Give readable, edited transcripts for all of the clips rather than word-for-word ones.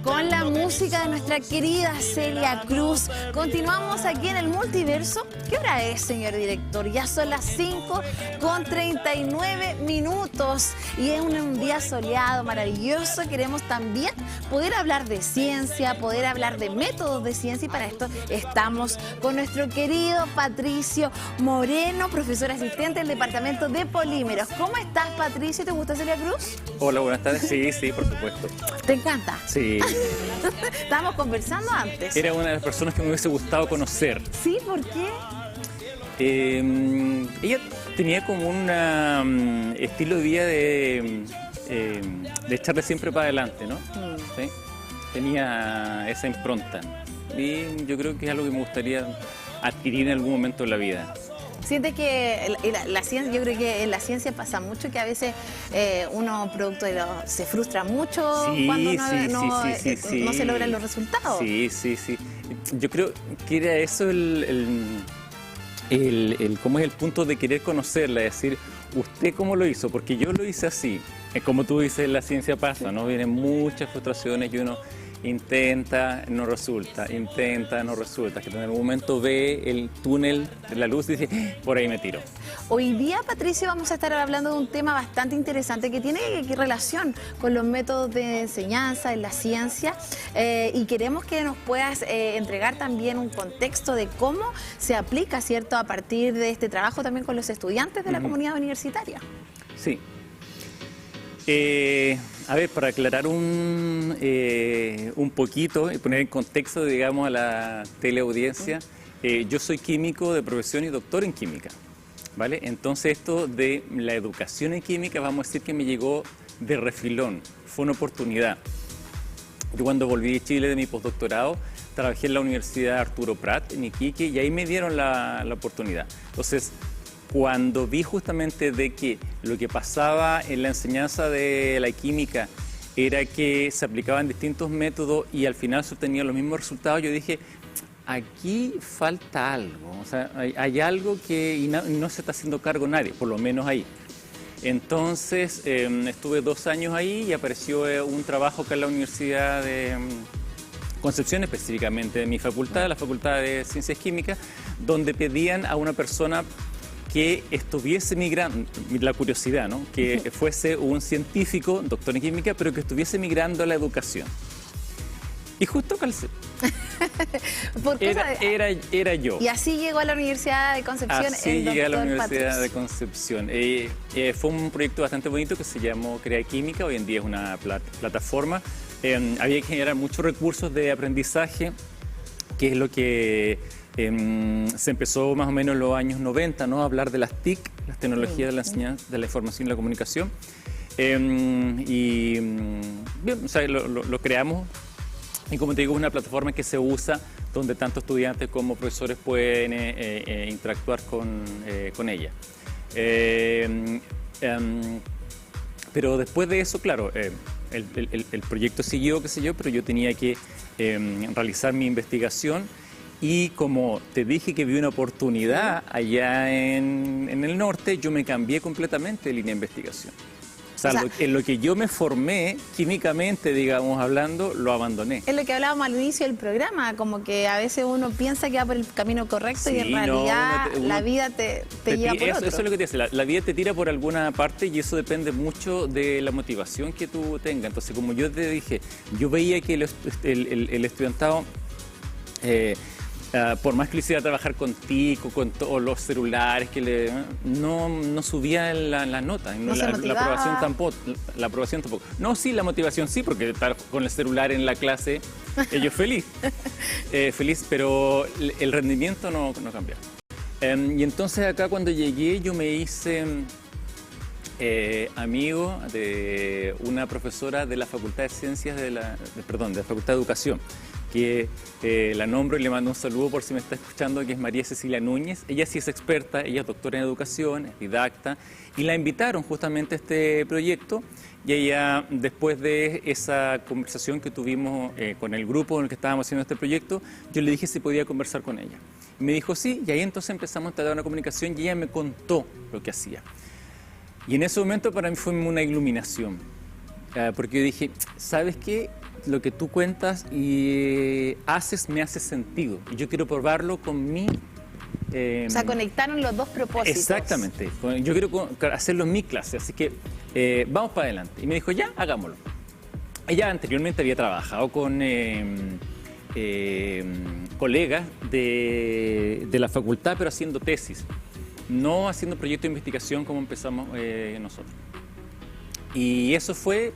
Con la música de nuestra querida Celia Cruz. Continuamos aquí en el multiverso. ¿Qué hora es, señor director? Ya son las 5:39 y es un día soleado, maravilloso. Queremos también poder hablar de ciencia, poder hablar de métodos de ciencia, y para esto estamos con nuestro querido Patricio Moreno, profesor asistente del Departamento de Polímeros. ¿Cómo estás, Patricio? ¿Te gusta Celia Cruz? Hola, buenas tardes. Sí, por supuesto. ¿Te encanta? Sí. Estábamos conversando antes. Era una de las personas que me hubiese gustado conocer. ¿Sí? ¿Por qué? Ella tenía como un estilo de vida de echarle siempre para adelante, ¿no? ¿Sí? Tenía esa impronta. Y yo creo que es algo que me gustaría adquirir en algún momento de la vida. ¿Sientes que la ciencia, yo creo que en la ciencia pasa mucho, que a veces uno, producto de se frustra mucho cuando no se logran los resultados? Sí. Yo creo que era eso cómo es el punto de querer conocerla, es decir, ¿usted cómo lo hizo? Porque yo lo hice así. Como tú dices, la ciencia pasa, ¿no? Vienen muchas frustraciones y uno intenta, no resulta, hasta que en algún momento ve el túnel de la luz y dice, por ahí me tiro. Hoy día, Patricio, vamos a estar hablando de un tema bastante interesante que tiene relación con los métodos de enseñanza en la ciencia, y queremos que nos puedas entregar también un contexto de cómo se aplica, ¿cierto?, a partir de este trabajo también con los estudiantes de la comunidad universitaria. Sí. A ver, para aclarar un poquito y poner en contexto, digamos, a la teleaudiencia, yo soy químico de profesión y doctor en química, ¿vale? Entonces esto de la educación en química, vamos a decir que me llegó de refilón, fue una oportunidad. Yo cuando volví de Chile de mi postdoctorado, trabajé en la Universidad Arturo Prat, en Iquique, y ahí me dieron la oportunidad. Entonces, cuando vi justamente de que lo que pasaba en la enseñanza de la química era que se aplicaban distintos métodos y al final se obtenían los mismos resultados, yo dije, aquí falta algo, o sea, hay algo que no se está haciendo cargo nadie, por lo menos ahí. Entonces estuve 2 años ahí y apareció un trabajo acá en la Universidad de Concepción, específicamente de mi facultad, la Facultad de Ciencias Químicas, donde pedían a una persona que estuviese migrando, la curiosidad, ¿no?, que fuese un científico, doctor en química, pero que estuviese migrando a la educación. Y justo calcé. Era yo. Y así llegó a la Universidad de Concepción. Así llegué a la Universidad de Concepción. Fue un proyecto bastante bonito que se llamó Crea Química, hoy en día es una plataforma. Había que generar muchos recursos de aprendizaje, que es lo que se empezó más o menos en los años 90, ¿no?, a hablar de las TIC, las tecnologías de la enseñanza, de la información y la comunicación. Bien, o sea, lo creamos, y como te digo, es una plataforma que se usa donde tanto estudiantes como profesores pueden interactuar con ella. Pero después de eso, claro, el proyecto siguió, qué sé yo, pero yo tenía que realizar mi investigación. Y como te dije que vi una oportunidad allá en el norte, yo me cambié completamente de línea de investigación. O sea, en lo que yo me formé químicamente, digamos, hablando, lo abandoné. Es lo que hablábamos al inicio del programa, como que a veces uno piensa que va por el camino correcto, sí, y en realidad la vida te lleva por otro. Eso es lo que te dice, la vida te tira por alguna parte y eso depende mucho de la motivación que tú tengas. Entonces, como yo te dije, yo veía que el estudiantado... por más que lo hiciera trabajar con TIC o con todos los celulares, no subía la nota, la aprobación tampoco. No, sí, la motivación sí, porque estar con el celular en la clase, ellos feliz, pero el rendimiento no cambia. Y entonces acá cuando llegué yo me hice amigo de una profesora de la Facultad de Ciencias, de la Facultad de Educación, que la nombro y le mando un saludo por si me está escuchando, que es María Cecilia Núñez. Ella sí es experta, ella es doctora en educación, es didacta, y la invitaron justamente a este proyecto, y ella, después de esa conversación que tuvimos con el grupo en el que estábamos haciendo este proyecto, yo le dije si podía conversar con ella. Y me dijo sí, y ahí entonces empezamos a tener una comunicación y ella me contó lo que hacía. Y en ese momento para mí fue una iluminación, porque yo dije, ¿sabes qué? lo que tú cuentas y haces me hace sentido. Y yo quiero probarlo con mi... o sea, conectaron los dos propósitos. Exactamente. Yo quiero hacerlo en mi clase, así que vamos para adelante. Y me dijo, ya, hagámoslo. Ella anteriormente había trabajado con colegas de la facultad, pero haciendo tesis, no haciendo proyectos de investigación como empezamos nosotros. Y eso fue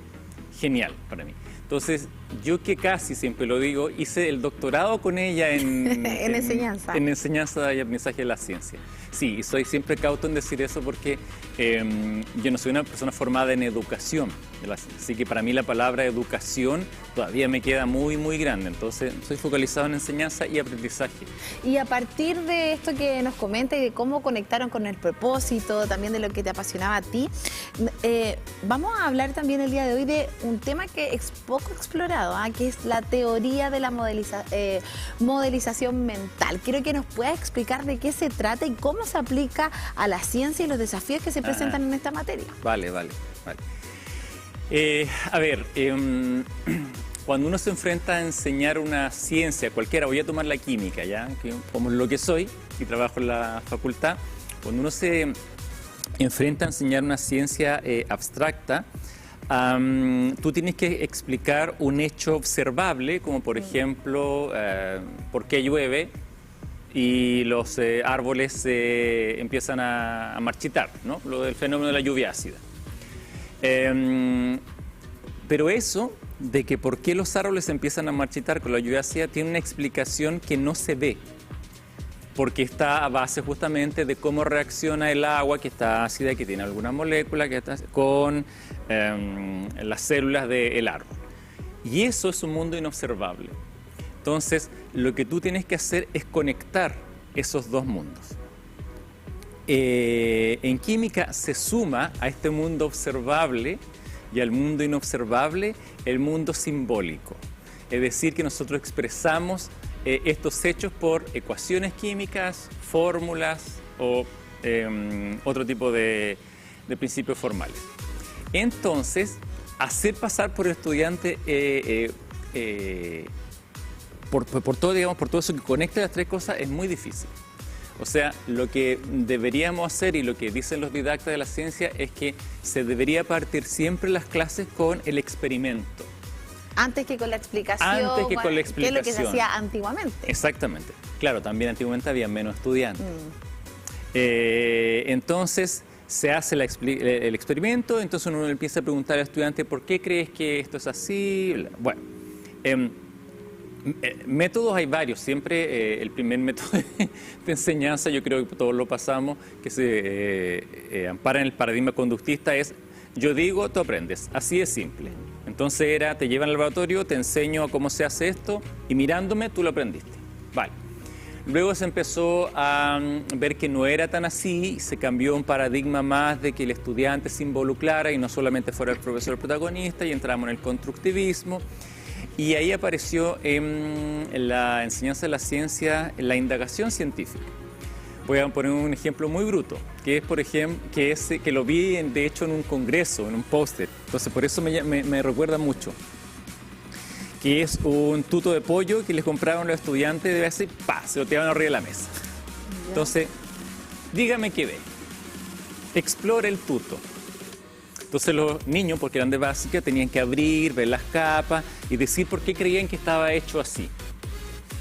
genial para mí. Entonces, yo que casi, siempre lo digo, hice el doctorado con ella en enseñanza. En enseñanza y aprendizaje de la ciencia. Sí, y soy siempre cauto en decir eso porque yo no soy una persona formada en educación. Así que para mí la palabra educación todavía me queda muy, muy grande. Entonces, soy focalizado en enseñanza y aprendizaje. Y a partir de esto que nos comenta y de cómo conectaron con el propósito, también de lo que te apasionaba a ti, vamos a hablar también el día de hoy de un tema que es poco explorado, que es la teoría de la modelización mental. Quiero que nos puedas explicar de qué se trata y cómo se aplica a la ciencia y los desafíos que se presentan en esta materia. Vale. Cuando uno se enfrenta a enseñar una ciencia cualquiera, voy a tomar la química, ya, que como lo que soy y trabajo en la facultad, cuando uno se enfrenta a enseñar una ciencia abstracta, tú tienes que explicar un hecho observable, como por ejemplo, por qué llueve y los árboles empiezan a marchitar, ¿no? Lo del fenómeno de la lluvia ácida. Pero eso de que por qué los árboles empiezan a marchitar con la lluvia ácida tiene una explicación que no se ve, porque está a base justamente de cómo reacciona el agua que está ácida, que tiene alguna molécula, que está con las células del árbol. Y eso es un mundo inobservable. Entonces, lo que tú tienes que hacer es conectar esos dos mundos. En química se suma a este mundo observable y al mundo inobservable el mundo simbólico. Es decir, que nosotros expresamos estos hechos por ecuaciones químicas, fórmulas o otro tipo de principios formales. Entonces, hacer pasar por el estudiante por todo eso que conecta las tres cosas es muy difícil. O sea, lo que deberíamos hacer y lo que dicen los didactas de la ciencia es que se debería partir siempre las clases con el experimento. Antes que con la explicación. Antes que con la explicación. Que es lo que se hacía antiguamente. Exactamente. Claro, también antiguamente había menos estudiantes. Entonces, se hace el experimento, entonces uno le empieza a preguntar al estudiante ¿por qué crees que esto es así? Bueno, métodos hay varios. Siempre el primer método de enseñanza, yo creo que todos lo pasamos, que se ampara en el paradigma conductista, es yo digo, tú aprendes. Así es simple. Entonces te llevan al laboratorio, te enseño cómo se hace esto y mirándome tú lo aprendiste. Vale. Luego se empezó a ver que no era tan así, se cambió un paradigma más de que el estudiante se involucrara y no solamente fuera el profesor el protagonista, y entramos en el constructivismo. Y ahí apareció en la enseñanza de la ciencia la indagación científica. Voy a poner un ejemplo muy bruto, que es, por ejemplo, que lo vi de hecho en un congreso, en un póster. Entonces, por eso me recuerda mucho. Que es un tuto de pollo que les compraron los estudiantes de base y ¡pah! Se lo tiraron arriba de la mesa. Entonces, dígame qué ve. Explore el tuto. Entonces los niños, porque eran de básica, tenían que abrir, ver las capas y decir por qué creían que estaba hecho así.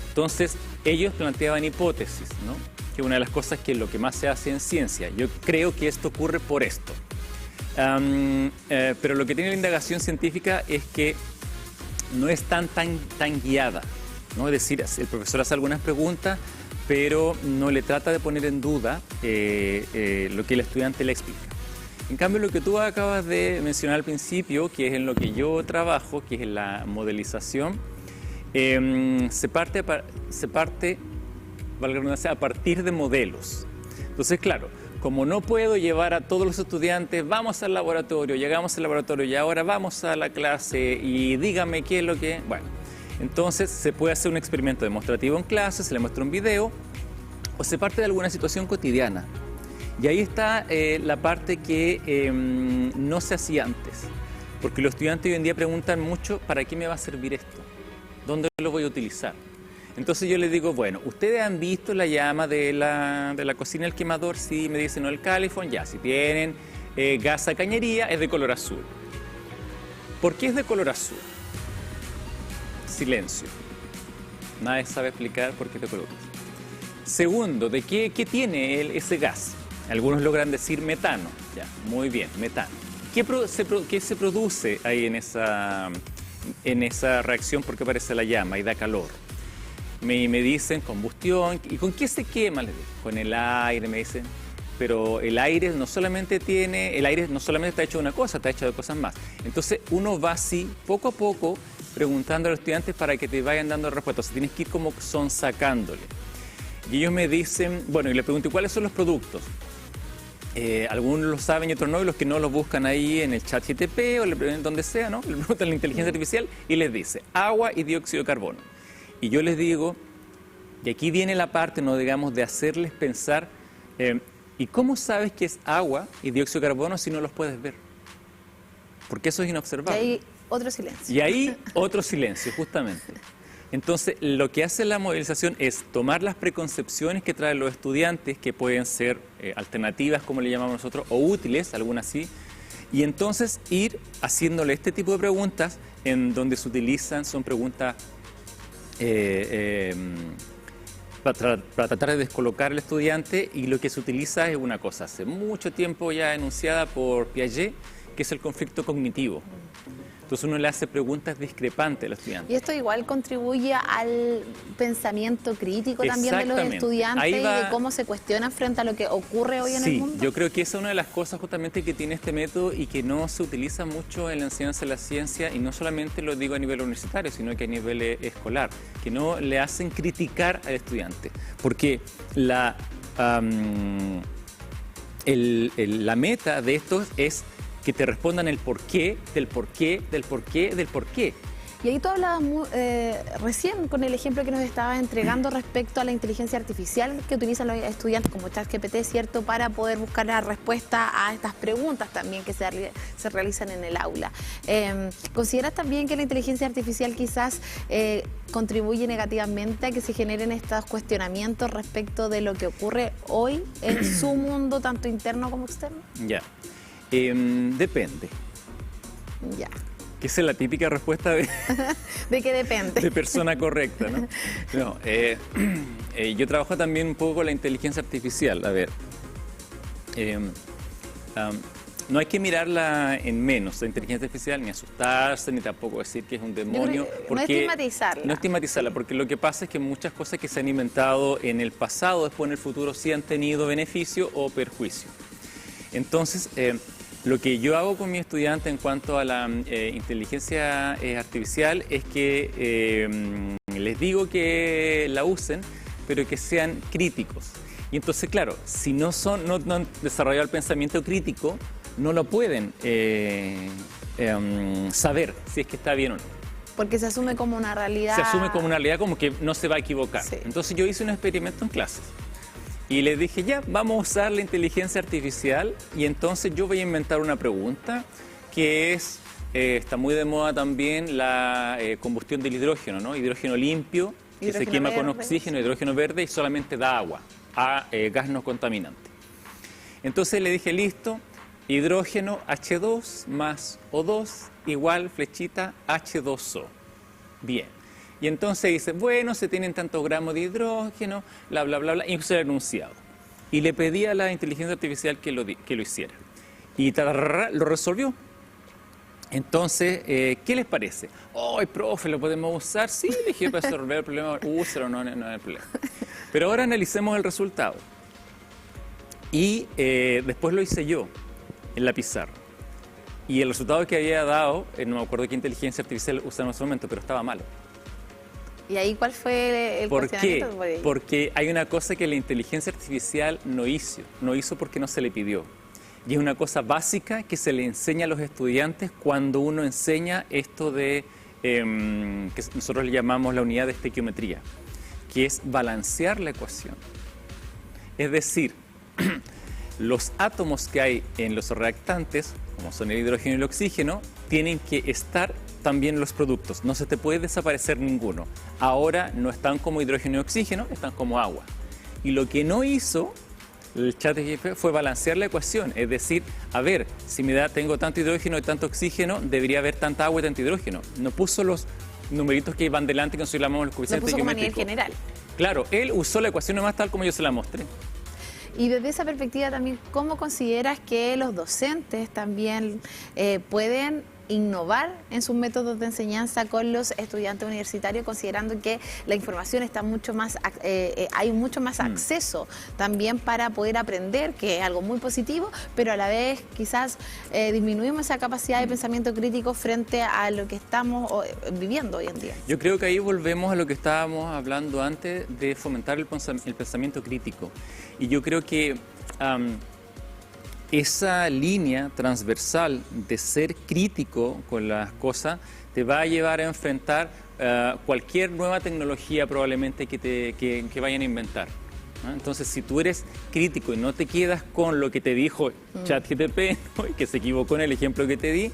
Entonces, ellos planteaban hipótesis, ¿no? Que una de las cosas que es lo que más se hace en ciencia. Yo creo que esto ocurre por esto. Pero lo que tiene la indagación científica es que no es tan guiada, ¿no? Es decir, el profesor hace algunas preguntas, pero no le trata de poner en duda lo que el estudiante le explica. En cambio, lo que tú acabas de mencionar al principio, que es en lo que yo trabajo, que es en la modelización, se parte, valga la redundancia, a partir de modelos. Entonces, claro, como no puedo llevar a todos los estudiantes, vamos al laboratorio, llegamos al laboratorio y ahora vamos a la clase y dígame qué es lo que... Bueno, entonces se puede hacer un experimento demostrativo en clase, se le muestra un video o se parte de alguna situación cotidiana. Y ahí está la parte que no se hacía antes. Porque los estudiantes hoy en día preguntan mucho, ¿para qué me va a servir esto? ¿Dónde lo voy a utilizar? Entonces yo les digo, bueno, ¿ustedes han visto la llama de la cocina del quemador? Sí, me dicen, no, el calefón, ya. Si tienen gas a cañería, es de color azul. ¿Por qué es de color azul? Silencio. Nadie sabe explicar por qué es de color azul. Segundo, ¿de qué tiene ese gas? Algunos logran decir metano. Ya, muy bien, metano. ¿Qué se produce ahí en esa reacción? Porque aparece la llama y da calor. Me dicen combustión. ¿Y con qué se quema? Con el aire, me dicen. Pero el aire no solamente está hecho de una cosa, está hecho de cosas más. Entonces uno va así, poco a poco, preguntando a los estudiantes para que te vayan dando respuestas. O sea, tienes que ir como son sacándole. Y ellos me dicen, bueno, y le pregunto, ¿cuáles son los productos? Algunos lo saben y otros no, y los que no los buscan ahí en el chat GTP o le preguntan donde sea, ¿no? Le preguntan a la inteligencia artificial y les dice agua y dióxido de carbono. Y yo les digo, y aquí viene la parte, no digamos, de hacerles pensar, ¿y cómo sabes que es agua y dióxido de carbono si no los puedes ver? Porque eso es inobservable. Y ahí otro silencio. Y ahí otro silencio, justamente. Entonces, lo que hace la modelización es tomar las preconcepciones que traen los estudiantes, que pueden ser alternativas, como le llamamos nosotros, o útiles, algunas sí, y entonces ir haciéndole este tipo de preguntas en donde se utilizan, son preguntas para tratar de descolocar al estudiante, y lo que se utiliza es una cosa hace mucho tiempo ya enunciada por Piaget, que es el conflicto cognitivo. Entonces uno le hace preguntas discrepantes al estudiante. Y esto igual contribuye al pensamiento crítico también de los estudiantes y de cómo se cuestionan frente a lo que ocurre hoy en el mundo. Sí, yo creo que esa es una de las cosas justamente que tiene este método y que no se utiliza mucho en la enseñanza de la ciencia, y no solamente lo digo a nivel universitario, sino que a nivel escolar, que no le hacen criticar al estudiante. Porque la meta de esto es que te respondan el porqué, del porqué, del porqué, del porqué. Y ahí tú hablabas recién con el ejemplo que nos estabas entregando respecto a la inteligencia artificial que utilizan los estudiantes como ChatGPT, ¿cierto?, para poder buscar la respuesta a estas preguntas también que se realizan en el aula. ¿Consideras también que la inteligencia artificial quizás contribuye negativamente a que se generen estos cuestionamientos respecto de lo que ocurre hoy en su mundo, tanto interno como externo? Ya. Depende. Ya. Que esa es la típica respuesta de... ¿De qué depende? De persona correcta, ¿no? No, yo trabajo también un poco con la inteligencia artificial. A ver, no hay que mirarla en menos, la inteligencia artificial, ni asustarse, ni tampoco decir que es un demonio. No estigmatizarla. No estigmatizarla, porque lo que pasa es que muchas cosas que se han inventado en el pasado, después en el futuro, sí han tenido beneficio o perjuicio. Entonces, lo que yo hago con mi estudiante en cuanto a la inteligencia artificial es que les digo que la usen, pero que sean críticos. Y entonces, claro, si no han desarrollado el pensamiento crítico, no lo pueden saber si es que está bien o no. Porque se asume como una realidad. Se asume como una realidad, como que no se va a equivocar. Sí. Entonces yo hice un experimento en clases. Y les dije, ya, vamos a usar la inteligencia artificial, y entonces yo voy a inventar una pregunta que es, está muy de moda también, la combustión del hidrógeno, ¿no? Hidrógeno limpio, que se quema con oxígeno, hidrógeno verde, y solamente da agua, gas no contaminante. Entonces le dije, listo, hidrógeno H2 más O2 igual flechita H2O. Bien. Y entonces dice, bueno, se tienen tantos gramos de hidrógeno, bla, bla, bla, bla, y puse el enunciado. Y le pedí a la inteligencia artificial que lo hiciera. Y lo resolvió. Entonces, ¿qué les parece? ¡Ay, profe, lo podemos usar! Sí, le dije, para resolver el problema, úsalo, no hay problema. Pero ahora analicemos el resultado. Y después lo hice yo, en la pizarra. Y el resultado que había dado, no me acuerdo qué inteligencia artificial usaba en ese momento, pero estaba malo. ¿Y ahí cuál fue el cuestionamiento? ¿Por qué? Porque hay una cosa que la inteligencia artificial no hizo porque no se le pidió. Y es una cosa básica que se le enseña a los estudiantes cuando uno enseña esto de, que nosotros le llamamos la unidad de estequiometría, que es balancear la ecuación. Es decir, los átomos que hay en los reactantes como son el hidrógeno y el oxígeno, tienen que estar también los productos. No se te puede desaparecer ninguno. Ahora no están como hidrógeno y oxígeno, están como agua. Y lo que no hizo el ChatGPT fue balancear la ecuación. Es decir, a ver, si tengo tanto hidrógeno y tanto oxígeno, debería haber tanta agua y tanto hidrógeno. No puso los numeritos que van delante, que nosotros llamamos el coeficiente lo puso como a nivel geométrico. general. Claro, él usó la ecuación nomás tal como yo se la mostré. Y desde esa perspectiva también, ¿cómo consideras que los docentes también pueden innovar en sus métodos de enseñanza con los estudiantes universitarios, considerando que la información está mucho más, hay mucho más acceso también para poder aprender, que es algo muy positivo, pero a la vez quizás disminuimos esa capacidad de pensamiento crítico frente a lo que estamos viviendo hoy en día? Yo creo que ahí volvemos a lo que estábamos hablando antes de fomentar el pensamiento crítico. Y yo creo que esa línea transversal de ser crítico con las cosas te va a llevar a enfrentar cualquier nueva tecnología probablemente que vayan a inventar, ¿no? Entonces, si tú eres crítico y no te quedas con lo que te dijo ChatGPT, ¿no? Y que se equivocó en el ejemplo que te di,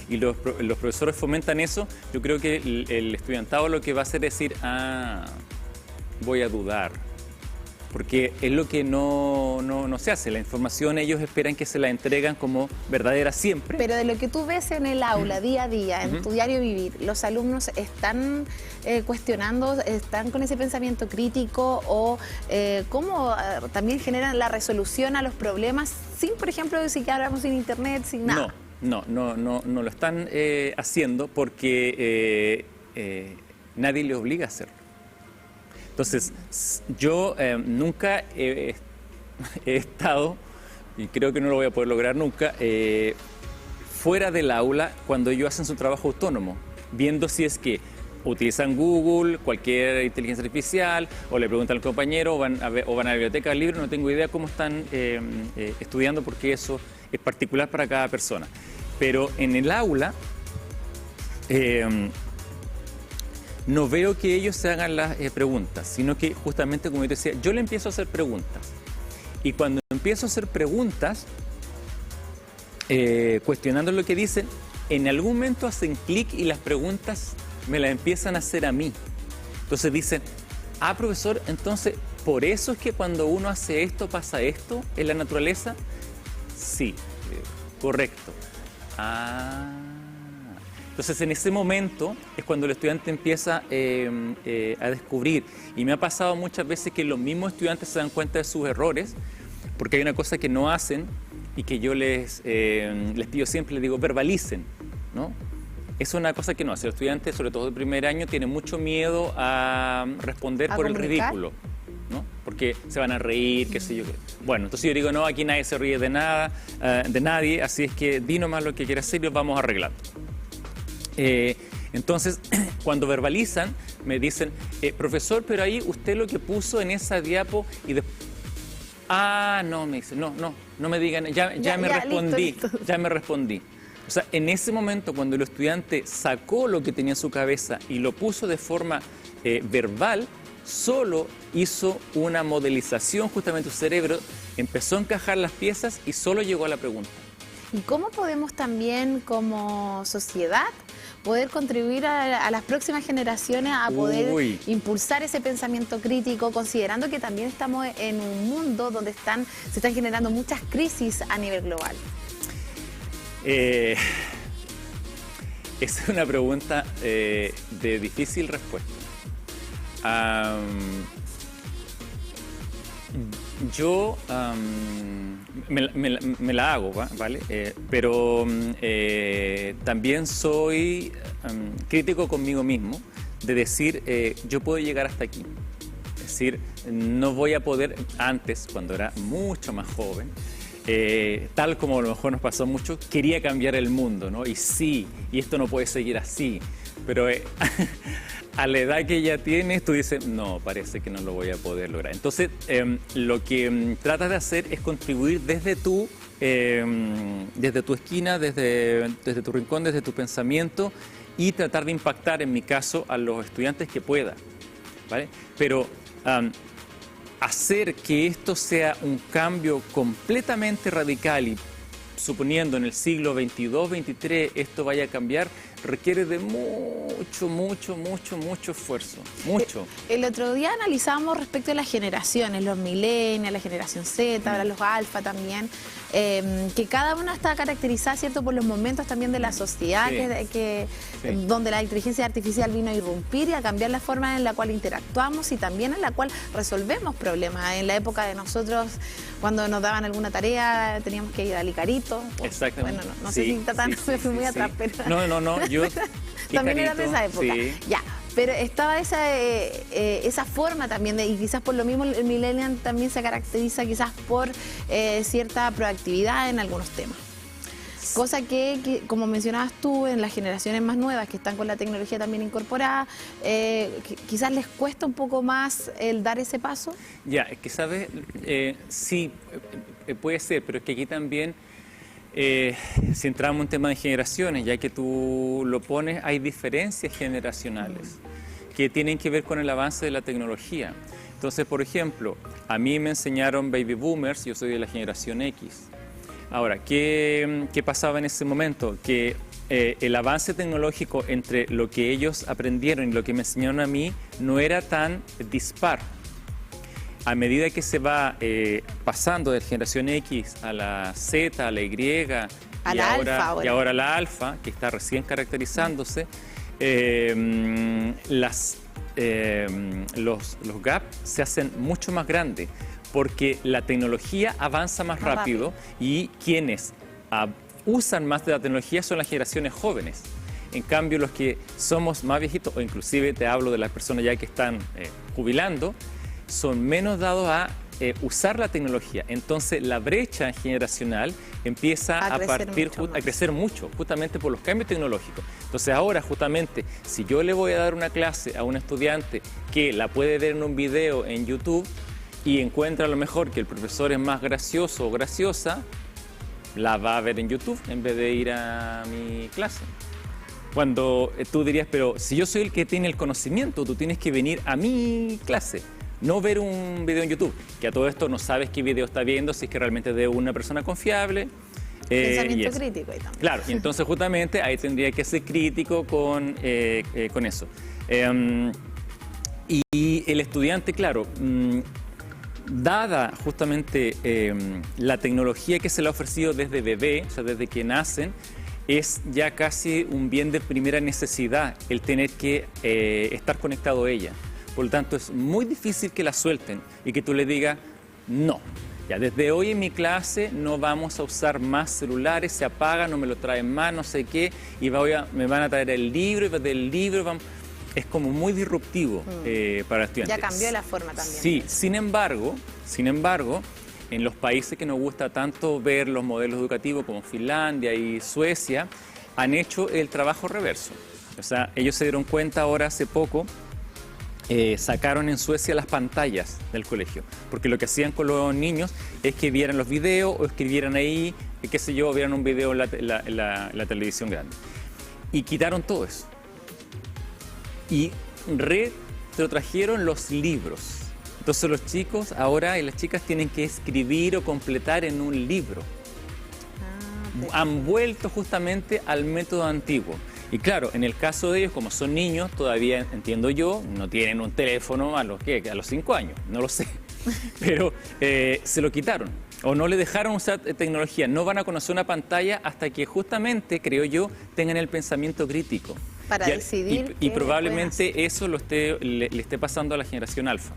y los profesores fomentan eso, yo creo que el estudiantado lo que va a hacer es decir, voy a dudar. Porque es lo que no se hace. La información ellos esperan que se la entregan como verdadera siempre. Pero de lo que tú ves en el aula, día a día, en tu diario vivir, ¿los alumnos están cuestionando, están con ese pensamiento crítico o cómo también generan la resolución a los problemas sin, por ejemplo, si hablamos sin internet, sin nada? No lo están haciendo porque nadie les obliga a hacerlo. Entonces, yo nunca he estado, y creo que no lo voy a poder lograr nunca, fuera del aula cuando ellos hacen su trabajo autónomo, viendo si es que utilizan Google, cualquier inteligencia artificial, o le preguntan al compañero, o van a la biblioteca del libro. No tengo idea cómo están estudiando, porque eso es particular para cada persona. Pero en el aula no veo que ellos se hagan las preguntas, sino que justamente, como yo decía, yo le empiezo a hacer preguntas. Y cuando empiezo a hacer preguntas, cuestionando lo que dicen, en algún momento hacen clic y las preguntas me las empiezan a hacer a mí. Entonces dicen, profesor, entonces, ¿por eso es que cuando uno hace esto pasa esto en la naturaleza? Sí, correcto. Entonces, en ese momento es cuando el estudiante empieza a descubrir. Y me ha pasado muchas veces que los mismos estudiantes se dan cuenta de sus errores, porque hay una cosa que no hacen y que yo les pido siempre, les digo, verbalicen, ¿no? Es una cosa que no hacen. Los estudiantes, sobre todo de primer año, tienen mucho miedo a responder por el ridículo, ¿no? Porque se van a reír, qué sé yo. Bueno, entonces yo digo, no, aquí nadie se ríe de nada, de nadie, así es que di nomás lo que quieras hacer y lo vamos arreglando. Entonces, cuando verbalizan, me dicen, profesor, pero ahí usted lo que puso en esa diapo y después... no, me dice, no me digan, ya me respondí, listo. Ya me respondí. O sea, en ese momento, cuando el estudiante sacó lo que tenía en su cabeza y lo puso de forma verbal, solo hizo una modelización, justamente su cerebro empezó a encajar las piezas y solo llegó a la pregunta. ¿Y cómo podemos también, como sociedad, poder contribuir a las próximas generaciones a poder impulsar ese pensamiento crítico, considerando que también estamos en un mundo donde se están generando muchas crisis a nivel global? Esa es una pregunta de difícil respuesta. Yo me la hago, ¿vale? Pero también soy crítico conmigo mismo, de decir, yo puedo llegar hasta aquí. Es decir, no voy a poder, antes, cuando era mucho más joven, tal como a lo mejor nos pasó mucho, quería cambiar el mundo, ¿no? Y sí, y esto no puede seguir así. Pero a la edad que ya tienes, tú dices, no, parece que no lo voy a poder lograr. Entonces, lo que tratas de hacer es contribuir desde tu esquina, desde tu rincón, desde tu pensamiento, y tratar de impactar, en mi caso, a los estudiantes que pueda, ¿vale? Pero hacer que esto sea un cambio completamente radical y suponiendo en el siglo 22, 23 esto vaya a cambiar, requiere de mucho esfuerzo, mucho. El otro día analizamos respecto a las generaciones, los millennials, la generación Z, ahora los alfa también, que cada una está caracterizada, ¿cierto?, por los momentos también de la sociedad, donde la inteligencia artificial vino a irrumpir y a cambiar la forma en la cual interactuamos y también en la cual resolvemos problemas. En la época de nosotros, cuando nos daban alguna tarea, teníamos que ir al Icarito. Exactamente. Bueno, no sé si me fui muy atrás, pero... No, yo... También era de esa época. Sí. Ya, pero estaba esa forma también, y quizás por lo mismo el millennial también se caracteriza quizás por cierta proactividad en algunos temas. Cosa que, como mencionabas tú, en las generaciones más nuevas que están con la tecnología también incorporada, quizás les cuesta un poco más el dar ese paso. Ya, es que sabes, sí, puede ser, pero es que aquí también, si entramos en tema de generaciones, ya que tú lo pones, hay diferencias generacionales que tienen que ver con el avance de la tecnología. Entonces, por ejemplo, a mí me enseñaron baby boomers, yo soy de la generación X. Ahora, ¿qué pasaba en ese momento? Que el avance tecnológico entre lo que ellos aprendieron y lo que me enseñaron a mí no era tan dispar. A medida que se va pasando de la generación X a la Z, a la Y, y ahora a la alfa, que está recién caracterizándose, los gaps se hacen mucho más grandes, porque la tecnología avanza más rápido y quienes usan más de la tecnología son las generaciones jóvenes. En cambio, los que somos más viejitos, o inclusive te hablo de las personas ya que están jubilando, son menos dados a usar la tecnología. Entonces, la brecha generacional empieza a crecer mucho, justamente por los cambios tecnológicos. Entonces, ahora, justamente, si yo le voy a dar una clase a un estudiante que la puede ver en un video en YouTube, y encuentra a lo mejor que el profesor es más gracioso o graciosa, la va a ver en YouTube en vez de ir a mi clase. Cuando tú dirías, pero si yo soy el que tiene el conocimiento, tú tienes que venir a mi clase, no ver un video en YouTube, que a todo esto no sabes qué video está viendo, si es que realmente es de una persona confiable. Pensamiento crítico ahí también. Claro, y entonces justamente ahí tendría que ser crítico con eso. Y el estudiante, claro, dada justamente la tecnología que se le ha ofrecido desde bebé, o sea, desde que nacen, es ya casi un bien de primera necesidad el tener que estar conectado a ella. Por lo tanto, es muy difícil que la suelten y que tú le digas, no, ya desde hoy en mi clase no vamos a usar más celulares, se apaga, no me lo traen más, no sé qué, y me van a traer el libro, y desde el libro vamos... Es como muy disruptivo para el estudiante. Ya cambió la forma también. Sí, sin embargo, en los países que nos gusta tanto ver los modelos educativos como Finlandia y Suecia, han hecho el trabajo reverso. O sea, ellos se dieron cuenta ahora hace poco, sacaron en Suecia las pantallas del colegio, porque lo que hacían con los niños es que vieran los videos o escribieran ahí, qué sé yo, vieran un video en la televisión grande. Y quitaron todo eso. Y retrotrajeron los libros. Entonces los chicos ahora y las chicas tienen que escribir o completar en un libro. Han vuelto justamente al método antiguo. Y claro, en el caso de ellos, como son niños, todavía, entiendo yo, no tienen un teléfono a los 5 años, no lo sé. Pero se lo quitaron o no le dejaron usar tecnología. No van a conocer una pantalla hasta que justamente, creo yo, tengan el pensamiento crítico. Para decidir. Y probablemente eso le esté pasando a la generación alfa.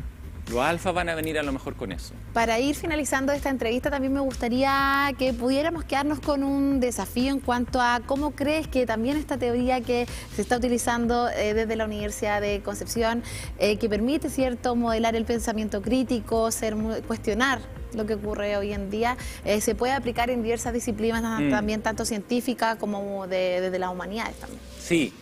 Los alfa van a venir a lo mejor con eso. Para ir finalizando esta entrevista, también me gustaría que pudiéramos quedarnos con un desafío en cuanto a cómo crees que también esta teoría que se está utilizando desde la Universidad de Concepción, que permite, ¿cierto?, modelar el pensamiento crítico, cuestionar lo que ocurre hoy en día, se puede aplicar en diversas disciplinas también, tanto científicas como desde las humanidades también. Sí.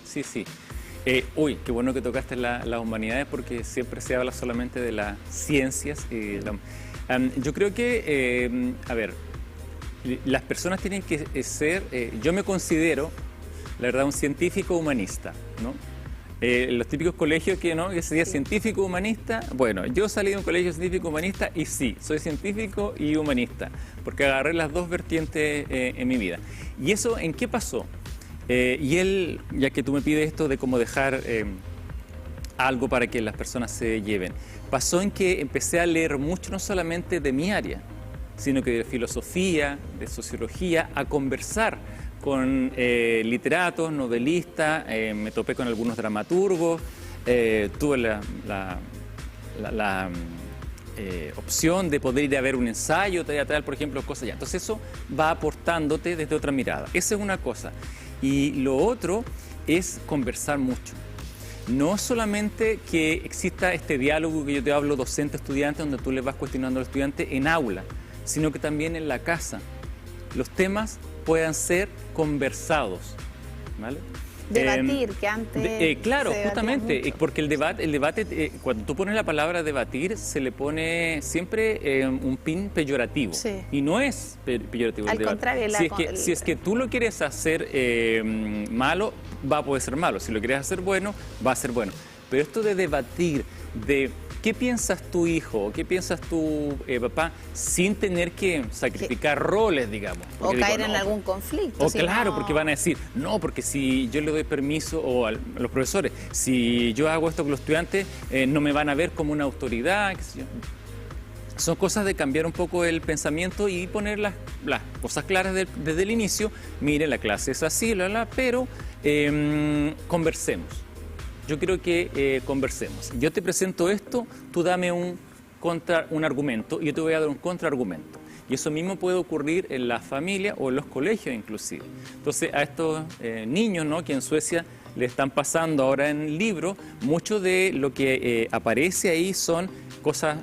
Uy, qué bueno que tocaste las humanidades, porque siempre se habla solamente de las ciencias. Yo creo que, las personas tienen que ser, yo me considero, la verdad, un científico humanista, ¿no? Los típicos colegios que no, que sería científico humanista. Bueno, yo salí de un colegio científico humanista y sí, soy científico y humanista, porque agarré las dos vertientes en mi vida. ¿Y eso en qué pasó? Y él, ya que tú me pides esto de cómo dejar algo para que las personas se lleven, pasó en que empecé a leer mucho, no solamente de mi área, sino que de filosofía, de sociología, a conversar con literatos, novelistas, me topé con algunos dramaturgos, tuve la opción de poder ir a ver un ensayo teatral, por ejemplo, cosas ya. Entonces eso va aportándote desde otra mirada. Esa es una cosa. Y lo otro es conversar mucho. No solamente que exista este diálogo que yo te hablo docente-estudiante, donde tú le vas cuestionando al estudiante en aula, sino que también en la casa. Los temas puedan ser conversados, ¿vale? Debatir, que antes... claro, se debatía justamente, mucho. porque el debate cuando tú pones la palabra debatir, se le pone siempre un pin peyorativo. Sí. Y no es peyorativo Al el debate. contrario, Si es que tú lo quieres hacer malo, va a poder ser malo. Si lo quieres hacer bueno, va a ser bueno. Pero esto de debatir, de qué piensas tu hijo, qué piensas tu papá, sin tener que sacrificar roles, digamos. O Porque caer digo, en no, algún conflicto. o si claro, no- porque van a decir, no, porque si yo le doy permiso, o a los profesores, si yo hago esto con los estudiantes, no me van a ver como una autoridad, qué sé yo. Son cosas de cambiar un poco el pensamiento y poner las cosas claras desde el inicio. Mire, la clase es así, pero conversemos. Yo quiero que conversemos. Yo te presento esto, tú dame un argumento y yo te voy a dar un contraargumento. Y eso mismo puede ocurrir en la familia o en los colegios inclusive. Entonces a estos niños, ¿no?, que en Suecia le están pasando ahora en el libro, mucho de lo que aparece ahí son cosas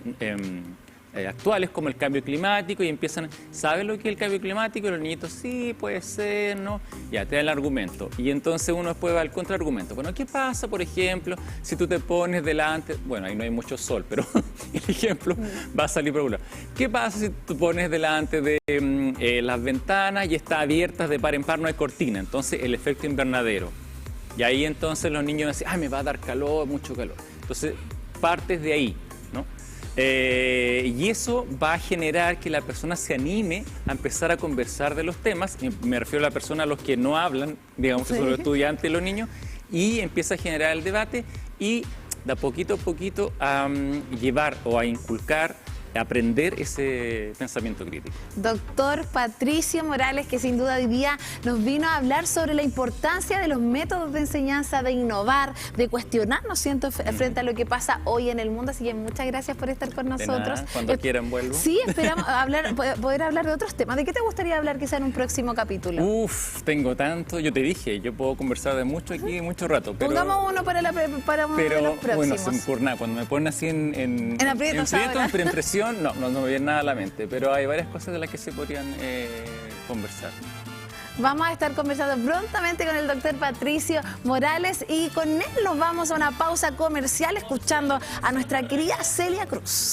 actuales como el cambio climático y empiezan, ¿sabes lo que es el cambio climático? Y los niñitos, sí, puede ser, ¿no? Ya, te da el argumento. Y entonces uno después va al contraargumento. Bueno, ¿qué pasa, por ejemplo, si tú te pones delante? Bueno, ahí no hay mucho sol, pero el ejemplo va a salir por un lado. ¿Qué pasa si tú pones delante de las ventanas y está abiertas de par en par, no hay cortina? Entonces, el efecto invernadero. Y ahí entonces los niños dicen, me va a dar calor, mucho calor. Entonces, partes de ahí, ¿no? Y eso va a generar que la persona se anime a empezar a conversar de los temas. Me refiero a la persona a los que no hablan, digamos que son los estudiantes y los niños, y empieza a generar el debate y de a poquito a llevar o a inculcar, a aprender ese pensamiento crítico. Doctor Patricio Morales, que sin duda hoy día nos vino a hablar sobre la importancia de los métodos de enseñanza, de innovar, de cuestionarnos, siento, frente a lo que pasa hoy en el mundo. Así que muchas gracias por estar con De nosotros. nada, cuando quieran vuelvo. Sí, esperamos poder hablar de otros temas. ¿De qué te gustaría hablar quizá en un próximo capítulo? Tengo tanto. Yo te dije, yo puedo conversar de mucho aquí, mucho rato. Pero, Pongamos uno para uno de los próximos. bueno, por nada, cuando me ponen así en aprietos ahora. en impresión, no me viene nada a la mente, pero hay varias cosas de las que se podrían conversar. Vamos a estar conversando prontamente con el doctor Patricio Morales y con él nos vamos a una pausa comercial escuchando a nuestra querida Celia Cruz.